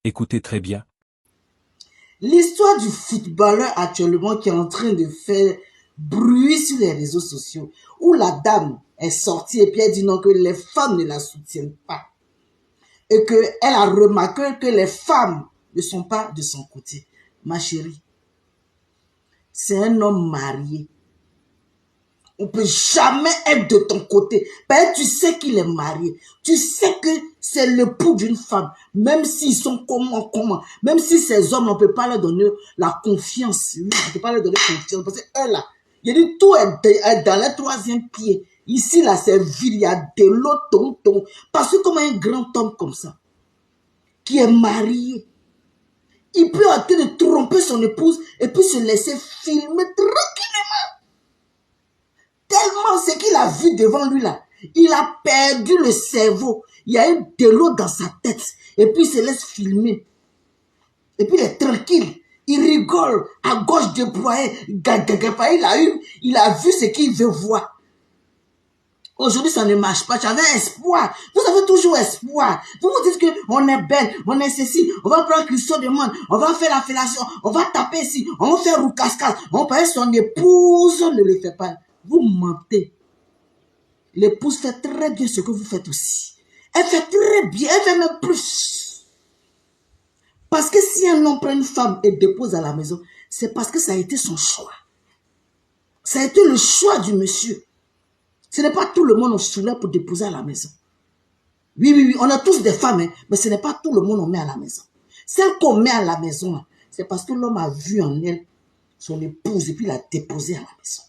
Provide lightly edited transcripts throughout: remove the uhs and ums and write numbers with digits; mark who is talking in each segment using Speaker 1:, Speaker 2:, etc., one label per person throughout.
Speaker 1: Écoutez très bien.
Speaker 2: L'histoire du footballeur actuellement qui est en train de faire bruit sur les réseaux sociaux, où la dame est sortie et puis elle dit non, que les femmes ne la soutiennent pas. Et qu'elle a remarqué que les femmes ne sont pas de son côté. Ma chérie, c'est un homme marié. On ne peut jamais être de ton côté. Ben, tu sais qu'il est marié. Tu sais que c'est l'époux d'une femme. Même s'ils sont comment. Même si ces hommes, on ne peut pas leur donner la confiance. On ne peut pas leur donner confiance. Parce que eux là, il dit tout est dans le troisième pied. Ici, là, c'est vil. Il y a de l'eau, tonton. Parce que comme un grand homme comme ça, qui est marié, il peut arrêter de tromper son épouse et puis se laisser filmer tranquillement. Tellement ce qu'il a vu devant lui là, il a perdu le cerveau. Il y a eu de l'eau dans sa tête. Et puis il se laisse filmer. Et puis il est tranquille. Il rigole à gauche déployé. Il a vu ce qu'il veut voir. Aujourd'hui, ça ne marche pas. Tu avais espoir. Vous avez toujours espoir. Vous vous dites qu'on est belle, on est ceci. On va prendre Christophe de monde. On va faire la fellation. On va taper ici. On va faire roucascade. On peut son épouse ne le fait pas. Vous mentez. L'épouse fait très bien ce que vous faites aussi. Elle fait très bien. Elle fait même plus. Parce que si un homme prend une femme et dépose à la maison, c'est parce que ça a été son choix. Ça a été le choix du monsieur. Ce n'est pas tout le monde on soulève pour déposer à la maison. Oui, on a tous des femmes, hein, mais ce n'est pas tout le monde on met à la maison. Celle qu'on met à la maison, c'est parce que l'homme a vu en elle son épouse et puis l'a déposée à la maison.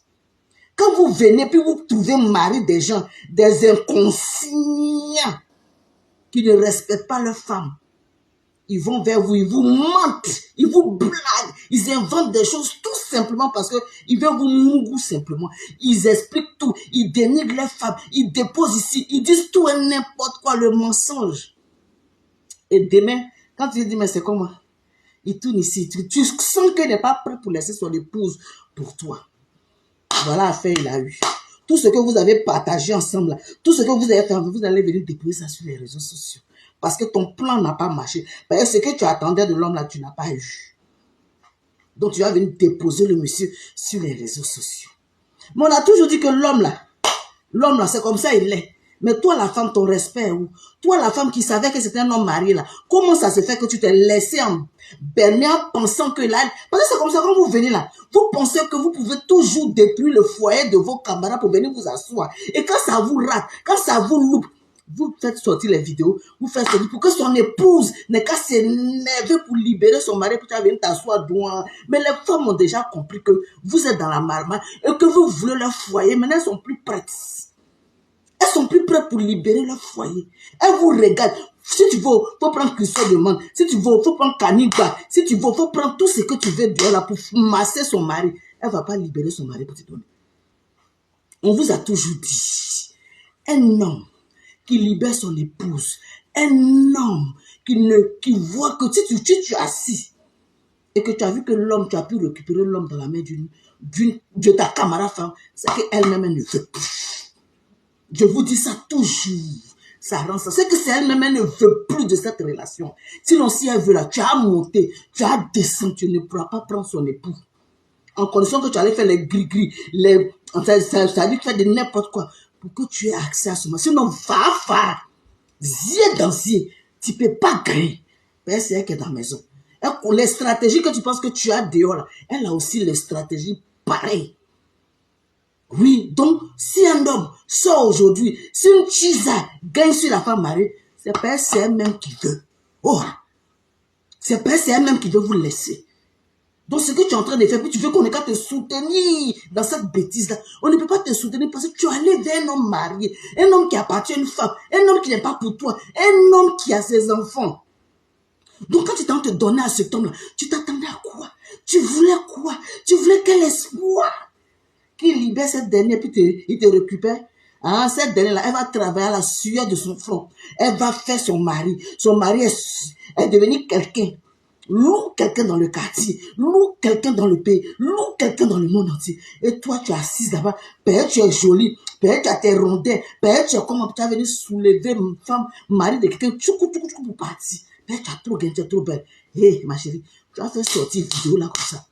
Speaker 2: Quand vous venez, puis vous trouvez marier des gens, des inconscients, qui ne respectent pas leurs femmes, ils vont vers vous, ils vous mentent, ils vous blaguent, ils inventent des choses tout simplement parce qu'ils veulent vous mourir simplement. Ils expliquent tout, ils dénigrent les femmes, ils déposent ici, ils disent tout et n'importe quoi, le mensonge. Et demain, quand tu dis, mais c'est comment? Il tourne ici, tu sens qu'il n'est pas prêt pour laisser son épouse pour toi. Voilà l'affaire il a eu. Tout ce que vous avez partagé ensemble, là, tout ce que vous avez fait, vous allez venir déposer ça sur les réseaux sociaux. Parce que ton plan n'a pas marché. Parce que ce que tu attendais de l'homme là, tu n'as pas eu. Donc tu vas venir déposer le monsieur sur les réseaux sociaux. Mais on a toujours dit que l'homme là, c'est comme ça il est. Mais toi la femme, ton respect où? Toi la femme qui savait que c'était un homme marié là, comment ça se fait que tu t'es laissé en berner en pensant que là, parce que c'est comme ça quand vous venez là, vous pensez que vous pouvez toujours détruire le foyer de vos camarades pour venir vous asseoir. Et quand ça vous rate, quand ça vous loupe, vous faites sortir les vidéos, vous faites sortir pour que son épouse n'ait qu'à s'énerver pour libérer son mari pour venir t'asseoir devant. Mais les femmes ont déjà compris que vous êtes dans la marmite et que vous voulez leur foyer. Maintenant, elles sont plus prêtes. Elles sont plus prêtes pour libérer leur foyer. Elles vous regardent. Si tu veux, il faut prendre Christophe de monde. Si tu veux, il faut prendre Kaniba. Si tu veux, il faut prendre tout ce que tu veux de là pour masser son mari. Elle ne va pas libérer son mari pour te donner. On vous a toujours dit, un homme qui libère son épouse, un homme qui voit que si tu es assis et que tu as vu que l'homme, tu as pu récupérer l'homme dans la main de ta camarade femme, c'est qu'elle-même elle ne veut plus. Je vous dis ça toujours. Ça rend ça. C'est que c'est elle-même, elle ne veut plus de cette relation. Sinon, si elle veut là, tu as monté, tu as descendu, tu ne pourras pas prendre son époux. En condition que tu allais faire les gris-gris, ça dit que tu fais de n'importe quoi pour que tu aies accès à ce moment. Sinon, va, zier dans zier, tu ne peux pas gagner. Ben, c'est elle qui est dans la maison. Les stratégies que tu penses que tu as dehors, là, elle a aussi les stratégies pareilles. Oui, donc, si un homme sort aujourd'hui, si une chisa gagne sur la femme mariée, c'est pas c'est elle-même qui veut. Oh, c'est pas c'est elle-même qui veut vous laisser. Donc, ce que tu es en train de faire, puis tu veux qu'on ait qu'à te soutenir dans cette bêtise-là. On ne peut pas te soutenir parce que tu es allé vers un homme marié, un homme qui appartient à une femme, un homme qui n'est pas pour toi, un homme qui a ses enfants. Donc, quand tu t'en te donner à cet homme-là, tu t'attendais à quoi? Tu voulais quoi? Tu voulais quel espoir? Qu'il libère cette dernière, puis il te récupère. Hein, cette dernière-là, elle va travailler à la sueur de son front. Elle va faire son mari. Son mari est devenu quelqu'un. Loue quelqu'un dans le quartier, loue quelqu'un dans le pays, loue quelqu'un dans le monde entier. Et toi, tu es assise là-bas, peut-être tu es jolie, peut-être tu as tes rondins, peut-être tu es comment tu as venu soulever une femme, mari de quelqu'un, pour partir. Mais tu as trop gagné, tu es trop belle. Hé, ma chérie, tu as fait sortir vidéo là comme ça.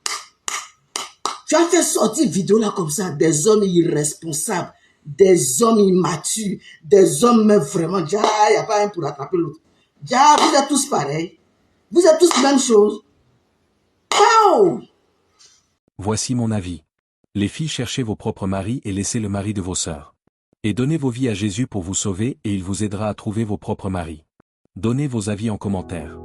Speaker 2: Tu as fait sortir vidéo là comme ça, des hommes irresponsables, des hommes immatures, des hommes mais vraiment, il n'y a pas un pour attraper l'autre. Vous êtes tous pareils. Vous êtes tous la même chose. Wow!
Speaker 1: Voici mon avis. Les filles, cherchez vos propres maris et laissez le mari de vos sœurs. Et donnez vos vies à Jésus pour vous sauver et il vous aidera à trouver vos propres maris. Donnez vos avis en commentaire.